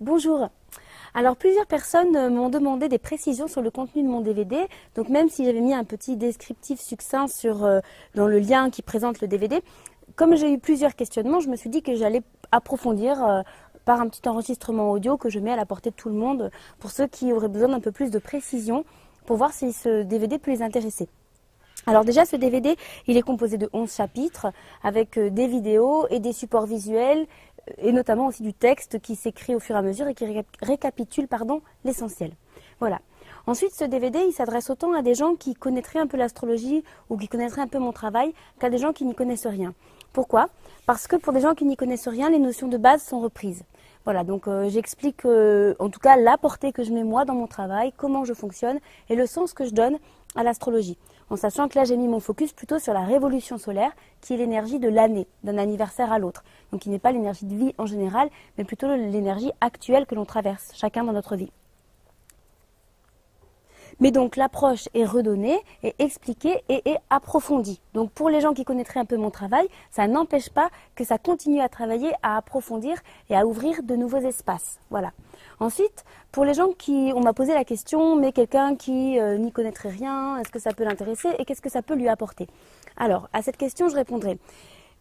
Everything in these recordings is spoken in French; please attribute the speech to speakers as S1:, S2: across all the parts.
S1: Bonjour. Alors plusieurs personnes m'ont demandé des précisions sur le contenu de mon DVD. Donc même si j'avais mis un petit descriptif succinct dans le lien qui présente le DVD, comme j'ai eu plusieurs questionnements, je me suis dit que j'allais approfondir par un petit enregistrement audio que je mets à la portée de tout le monde pour ceux qui auraient besoin d'un peu plus de précision pour voir si ce DVD peut les intéresser. Alors déjà, ce DVD, il est composé de 11 chapitres avec des vidéos et des supports visuels et notamment aussi du texte qui s'écrit au fur et à mesure et qui récapitule l'essentiel. Voilà. Ensuite, ce DVD, il s'adresse autant à des gens qui connaîtraient un peu l'astrologie ou qui connaîtraient un peu mon travail qu'à des gens qui n'y connaissent rien. Pourquoi? Parce que pour des gens qui n'y connaissent rien, les notions de base sont reprises. Voilà, donc j'explique en tout cas la portée que je mets moi dans mon travail, comment je fonctionne et le sens que je donne à l'astrologie. En sachant que là, j'ai mis mon focus plutôt sur la révolution solaire, qui est l'énergie de l'année, d'un anniversaire à l'autre. Donc qui n'est pas l'énergie de vie en général, mais plutôt l'énergie actuelle que l'on traverse, chacun dans notre vie. Mais donc l'approche est redonnée, est expliquée et est approfondie. Donc pour les gens qui connaîtraient un peu mon travail, ça n'empêche pas que ça continue à travailler, à approfondir et à ouvrir de nouveaux espaces. Voilà. Ensuite, pour les gens on m'a posé la question, mais quelqu'un qui n'y connaîtrait rien, est-ce que ça peut l'intéresser et qu'est-ce que ça peut lui apporter? Alors, à cette question, je répondrai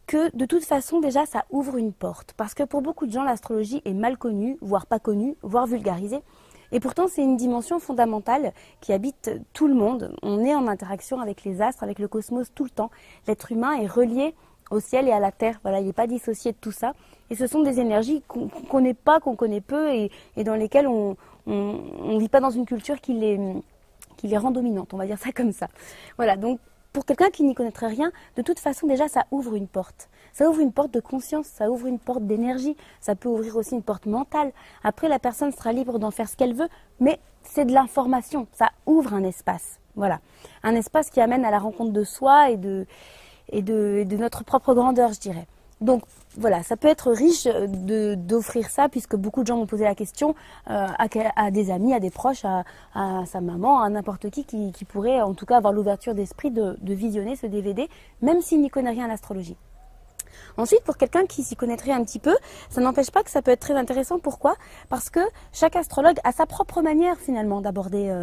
S1: que de toute façon, déjà, ça ouvre une porte. Parce que pour beaucoup de gens, l'astrologie est mal connue, voire pas connue, voire vulgarisée. Et pourtant, c'est une dimension fondamentale qui habite tout le monde. On est en interaction avec les astres, avec le cosmos tout le temps. L'être humain est relié au ciel et à la terre. Voilà, il n'est pas dissocié de tout ça. Et ce sont des énergies qu'on ne connaît pas, qu'on connaît peu et dans lesquelles on ne vit pas dans une culture qui les rend dominantes. On va dire ça comme ça. Voilà, donc pour quelqu'un qui n'y connaîtrait rien, de toute façon, déjà, ça ouvre une porte. Ça ouvre une porte de conscience, ça ouvre une porte d'énergie, ça peut ouvrir aussi une porte mentale. Après, la personne sera libre d'en faire ce qu'elle veut, mais c'est de l'information, ça ouvre un espace. Voilà, un espace qui amène à la rencontre de soi et de notre propre grandeur, je dirais. Donc voilà, ça peut être riche d'offrir ça, puisque beaucoup de gens m'ont posé la question à des amis, à des proches, à sa maman, à n'importe qui pourrait en tout cas avoir l'ouverture d'esprit de visionner ce DVD, même s'il n'y connaît rien à l'astrologie. Ensuite, pour quelqu'un qui s'y connaîtrait un petit peu, ça n'empêche pas que ça peut être très intéressant. Pourquoi? Parce que chaque astrologue a sa propre manière finalement d'aborder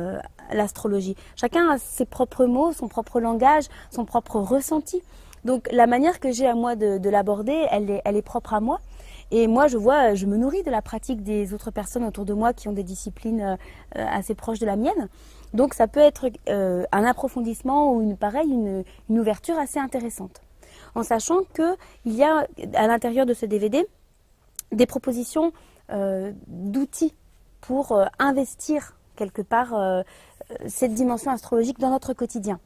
S1: l'astrologie. Chacun a ses propres mots, son propre langage, son propre ressenti. Donc la manière que j'ai à moi de l'aborder, elle est propre à moi. Et moi, je me nourris de la pratique des autres personnes autour de moi qui ont des disciplines assez proches de la mienne. Donc ça peut être un approfondissement ou une ouverture assez intéressante. En sachant qu'il y a à l'intérieur de ce DVD des propositions d'outils pour investir quelque part cette dimension astrologique dans notre quotidien.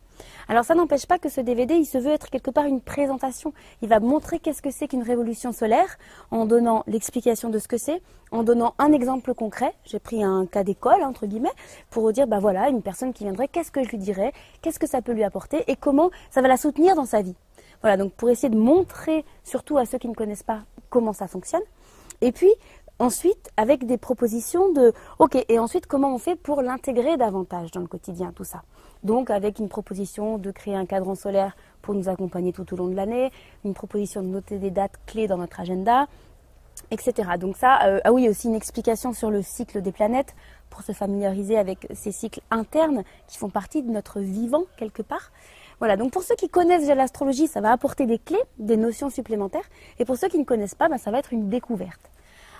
S1: Alors ça n'empêche pas que ce DVD, il se veut être quelque part une présentation. Il va montrer qu'est-ce que c'est qu'une révolution solaire en donnant l'explication de ce que c'est, en donnant un exemple concret. J'ai pris un cas d'école, entre guillemets, pour vous dire, bah voilà, une personne qui viendrait, qu'est-ce que je lui dirais, qu'est-ce que ça peut lui apporter et comment ça va la soutenir dans sa vie. Voilà, donc pour essayer de montrer, surtout à ceux qui ne connaissent pas, comment ça fonctionne. Et puis, ensuite, avec des propositions et ensuite, comment on fait pour l'intégrer davantage dans le quotidien, tout ça. Donc, avec une proposition de créer un cadran solaire pour nous accompagner tout au long de l'année, une proposition de noter des dates clés dans notre agenda, etc. Donc ça, oui, aussi une explication sur le cycle des planètes pour se familiariser avec ces cycles internes qui font partie de notre vivant, quelque part. Voilà, donc pour ceux qui connaissent déjà l'astrologie, ça va apporter des clés, des notions supplémentaires. Et pour ceux qui ne connaissent pas, ça va être une découverte.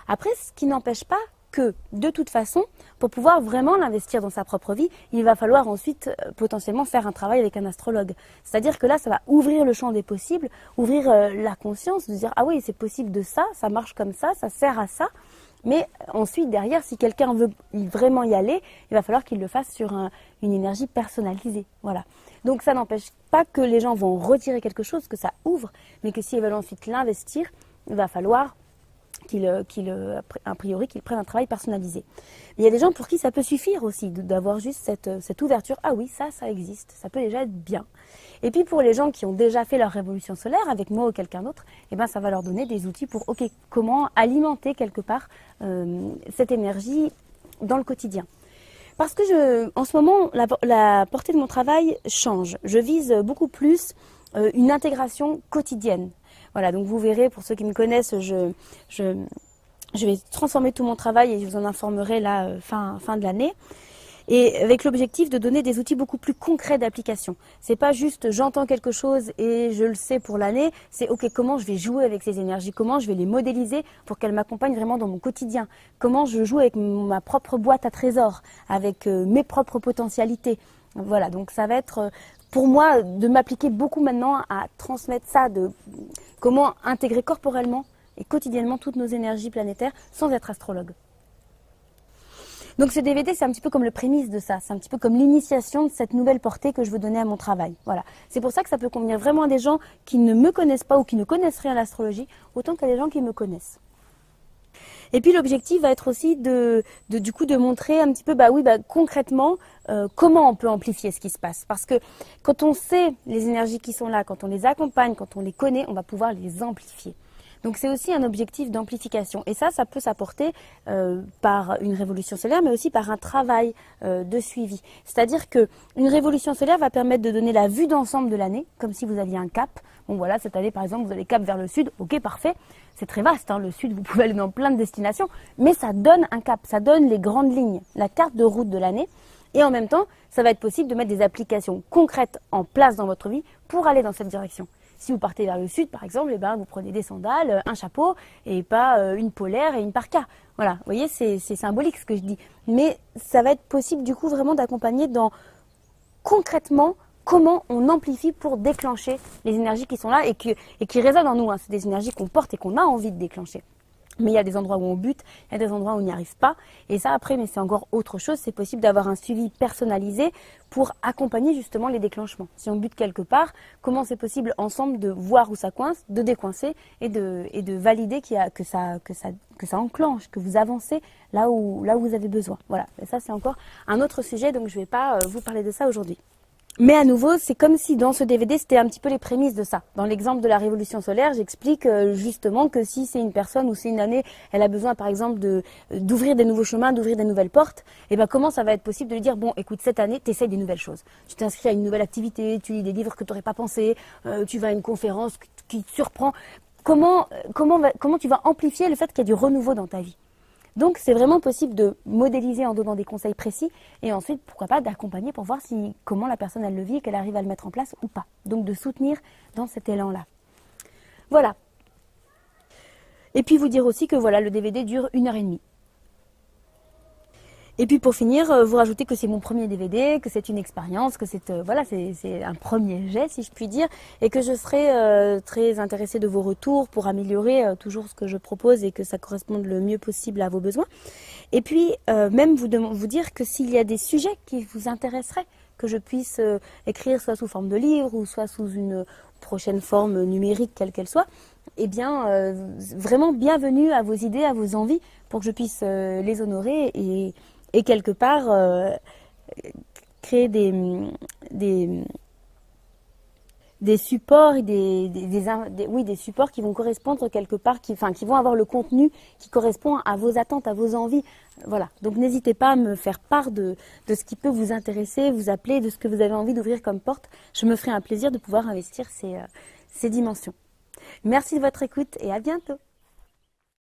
S1: Après, ce qui n'empêche pas que, de toute façon, pour pouvoir vraiment l'investir dans sa propre vie, il va falloir ensuite potentiellement faire un travail avec un astrologue. C'est-à-dire que là, ça va ouvrir le champ des possibles, ouvrir la conscience, de dire « Ah oui, c'est possible de ça, ça marche comme ça sert à ça ». Mais ensuite, derrière, si quelqu'un veut vraiment y aller, il va falloir qu'il le fasse sur une énergie personnalisée. Voilà. Donc ça n'empêche pas que les gens vont retirer quelque chose, que ça ouvre, mais que s'ils veulent ensuite l'investir, il va falloir a priori, qu'ils prennent un travail personnalisé. Mais il y a des gens pour qui ça peut suffire aussi d'avoir juste cette ouverture. Ah oui, ça existe, ça peut déjà être bien. Et puis pour les gens qui ont déjà fait leur révolution solaire avec moi ou quelqu'un d'autre, ça va leur donner des outils pour comment alimenter quelque part cette énergie dans le quotidien. Parce que en ce moment, la portée de mon travail change. Je vise beaucoup plus une intégration quotidienne. Voilà, donc vous verrez, pour ceux qui me connaissent, je Je vais transformer tout mon travail et je vous en informerai là fin de l'année. Et avec l'objectif de donner des outils beaucoup plus concrets d'application. C'est pas juste j'entends quelque chose et je le sais pour l'année, c'est ok, comment je vais jouer avec ces énergies, comment je vais les modéliser pour qu'elles m'accompagnent vraiment dans mon quotidien, comment je joue avec ma propre boîte à trésors, avec mes propres potentialités. Voilà, donc ça va être pour moi de m'appliquer beaucoup maintenant à transmettre ça, de comment intégrer corporellement et quotidiennement toutes nos énergies planétaires sans être astrologue. Donc ce DVD, c'est un petit peu comme le prémisse de ça, c'est un petit peu comme l'initiation de cette nouvelle portée que je veux donner à mon travail. Voilà. C'est pour ça que ça peut convenir vraiment à des gens qui ne me connaissent pas ou qui ne connaissent rien à l'astrologie, autant qu'à des gens qui me connaissent. Et puis l'objectif va être aussi de montrer un petit peu, concrètement, comment on peut amplifier ce qui se passe. Parce que quand on sait les énergies qui sont là, quand on les accompagne, quand on les connaît, on va pouvoir les amplifier. Donc c'est aussi un objectif d'amplification. Et ça peut s'apporter par une révolution solaire, mais aussi par un travail de suivi. C'est-à-dire qu'une révolution solaire va permettre de donner la vue d'ensemble de l'année, comme si vous aviez un cap. Bon voilà, cette année par exemple, vous avez cap vers le sud, ok, parfait. C'est très vaste, hein, le sud, vous pouvez aller dans plein de destinations, mais ça donne un cap, ça donne les grandes lignes, la carte de route de l'année. Et en même temps, ça va être possible de mettre des applications concrètes en place dans votre vie pour aller dans cette direction. Si vous partez vers le sud, par exemple, vous prenez des sandales, un chapeau et pas une polaire et une parka. Voilà, vous voyez, c'est symbolique ce que je dis. Mais ça va être possible du coup vraiment d'accompagner dans concrètement comment on amplifie pour déclencher les énergies qui sont là et qui résonnent en nous. Hein. C'est des énergies qu'on porte et qu'on a envie de déclencher. Mais il y a des endroits où on bute, il y a des endroits où on n'y arrive pas. Et ça, après, mais c'est encore autre chose. C'est possible d'avoir un suivi personnalisé pour accompagner justement les déclenchements. Si on bute quelque part, comment c'est possible ensemble de voir où ça coince, de décoincer et de valider que ça enclenche, que vous avancez là où vous avez besoin. Voilà. Et ça, c'est encore un autre sujet, donc je ne vais pas vous parler de ça aujourd'hui. Mais à nouveau, c'est comme si dans ce DVD, c'était un petit peu les prémices de ça. Dans l'exemple de la révolution solaire, j'explique justement que si c'est une personne ou c'est une année, elle a besoin par exemple d'ouvrir des nouveaux chemins, d'ouvrir des nouvelles portes, et ben comment ça va être possible de lui dire, bon, écoute, cette année, tu essayes des nouvelles choses. Tu t'inscris à une nouvelle activité, tu lis des livres que tu n'aurais pas pensé, tu vas à une conférence qui te surprend. Comment tu vas amplifier le fait qu'il y a du renouveau dans ta vie? Donc c'est vraiment possible de modéliser en donnant des conseils précis et ensuite pourquoi pas d'accompagner pour voir comment la personne elle le vit et qu'elle arrive à le mettre en place ou pas. Donc de soutenir dans cet élan-là. Voilà. Et puis vous dire aussi que voilà, le DVD dure 1h30. Et puis pour finir, vous rajoutez que c'est mon premier DVD, que c'est une expérience, que c'est un premier jet si je puis dire, et que je serai très intéressée de vos retours pour améliorer toujours ce que je propose et que ça corresponde le mieux possible à vos besoins. Et puis même vous dire que s'il y a des sujets qui vous intéresseraient, que je puisse écrire soit sous forme de livre ou soit sous une prochaine forme numérique quelle qu'elle soit, eh bien vraiment bienvenue à vos idées, à vos envies pour que je puisse les honorer et quelque part créer des supports, des supports qui vont correspondre quelque part, qui vont avoir le contenu qui correspond à vos attentes, à vos envies. Voilà. Donc n'hésitez pas à me faire part de ce qui peut vous intéresser, vous appeler, de ce que vous avez envie d'ouvrir comme porte. Je me ferai un plaisir de pouvoir investir ces dimensions. Merci de votre écoute et à bientôt.